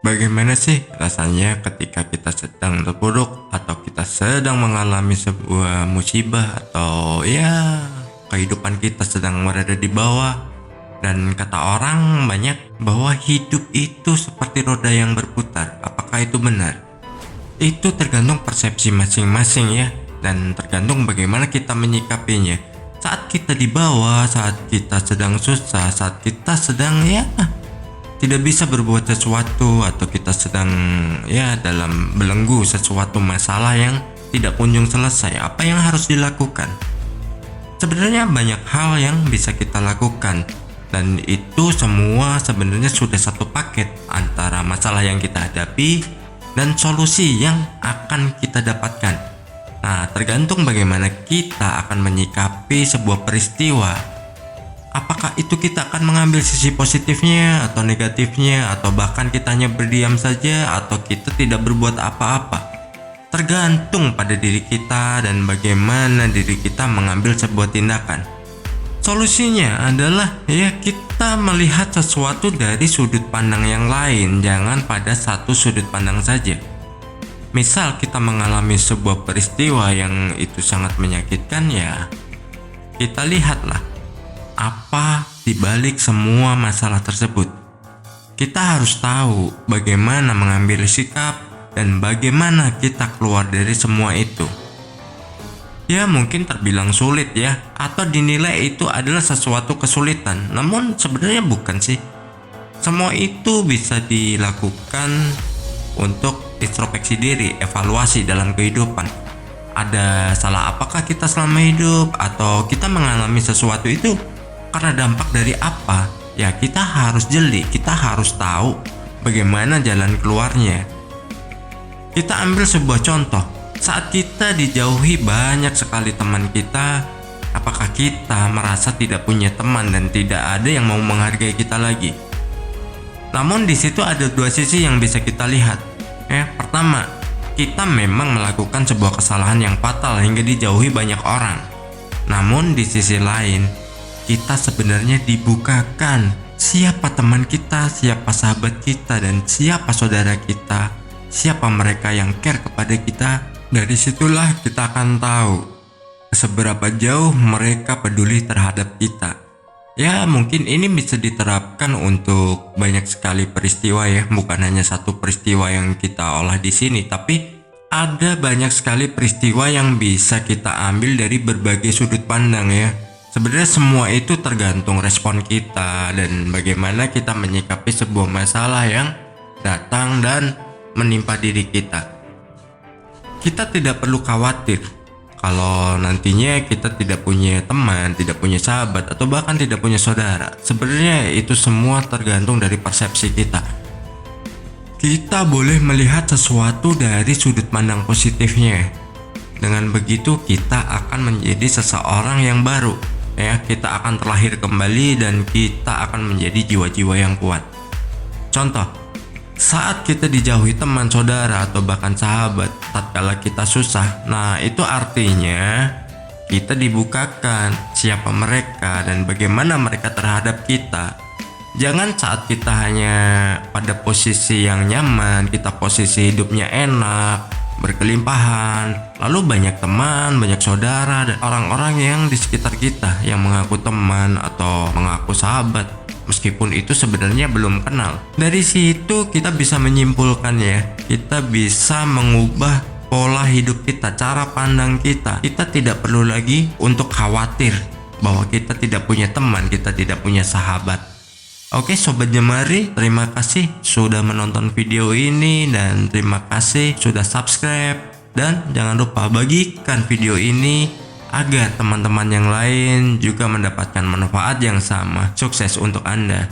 Bagaimana sih rasanya ketika kita sedang terpuruk atau kita sedang mengalami sebuah musibah atau ya kehidupan kita sedang berada di bawah, dan kata orang banyak bahwa hidup itu seperti roda yang berputar. Apakah itu benar? Itu tergantung persepsi masing-masing ya, dan tergantung bagaimana kita menyikapinya. Saat kita di bawah, saat kita sedang susah, saat kita sedang tidak bisa berbuat sesuatu, atau kita sedang dalam belenggu sesuatu masalah yang tidak kunjung selesai, apa yang harus dilakukan? Sebenarnya banyak hal yang bisa kita lakukan, dan itu semua sebenarnya sudah satu paket antara masalah yang kita hadapi dan solusi yang akan kita dapatkan. Nah, tergantung bagaimana kita akan menyikapi sebuah peristiwa. Apakah itu kita akan mengambil sisi positifnya atau negatifnya, atau bahkan kita hanya berdiam saja, atau kita tidak berbuat apa-apa. Tergantung pada diri kita dan bagaimana diri kita mengambil sebuah tindakan. Solusinya adalah kita melihat sesuatu dari sudut pandang yang lain, jangan pada satu sudut pandang saja. Misal kita mengalami sebuah peristiwa yang itu sangat menyakitkan, kita lihatlah apa dibalik semua masalah tersebut. Kita harus tahu bagaimana mengambil sikap dan bagaimana kita keluar dari semua itu. Mungkin terbilang sulit atau dinilai itu adalah sesuatu kesulitan. Namun sebenarnya bukan sih. Semua itu bisa dilakukan untuk introspeksi diri, evaluasi dalam kehidupan. Ada salah apakah kita selama hidup, atau kita mengalami sesuatu itu karena dampak dari apa? Kita harus jeli, kita harus tahu bagaimana jalan keluarnya. Kita ambil sebuah contoh. Saat kita dijauhi banyak sekali teman kita, apakah kita merasa tidak punya teman dan tidak ada yang mau menghargai kita lagi? Namun di situ ada dua sisi yang bisa kita lihat. Pertama, kita memang melakukan sebuah kesalahan yang fatal hingga dijauhi banyak orang. Namun di sisi lain, kita sebenarnya dibukakan siapa teman kita, siapa sahabat kita, dan siapa saudara kita, siapa mereka yang care kepada kita. Dari situlah kita akan tahu seberapa jauh mereka peduli terhadap kita. Mungkin ini bisa diterapkan untuk banyak sekali peristiwa bukan hanya satu peristiwa yang kita olah di sini, tapi ada banyak sekali peristiwa yang bisa kita ambil dari berbagai sudut pandang Sebenarnya semua itu tergantung respon kita dan bagaimana kita menyikapi sebuah masalah yang datang dan menimpa diri kita. Kita tidak perlu khawatir kalau nantinya kita tidak punya teman, tidak punya sahabat, atau bahkan tidak punya saudara. Sebenarnya itu semua tergantung dari persepsi kita. Kita boleh melihat sesuatu dari sudut pandang positifnya. Dengan begitu kita akan menjadi seseorang yang baru. Kita akan terlahir kembali dan kita akan menjadi jiwa-jiwa yang kuat. Contoh, saat kita dijauhi teman, saudara, atau bahkan sahabat tatkala kita susah, itu artinya kita dibukakan siapa mereka dan bagaimana mereka terhadap kita. Jangan saat kita hanya pada posisi yang nyaman, kita posisi hidupnya enak, berkelimpahan, lalu banyak teman, banyak saudara, dan orang-orang yang di sekitar kita yang mengaku teman atau mengaku sahabat, meskipun itu sebenarnya belum kenal. Dari situ kita bisa menyimpulkan kita bisa mengubah pola hidup kita, cara pandang kita. Kita tidak perlu lagi untuk khawatir bahwa kita tidak punya teman, kita tidak punya sahabat. Oke Sobat Jemari, terima kasih sudah menonton video ini dan terima kasih sudah subscribe. Dan jangan lupa bagikan video ini agar teman-teman yang lain juga mendapatkan manfaat yang sama. Sukses untuk Anda.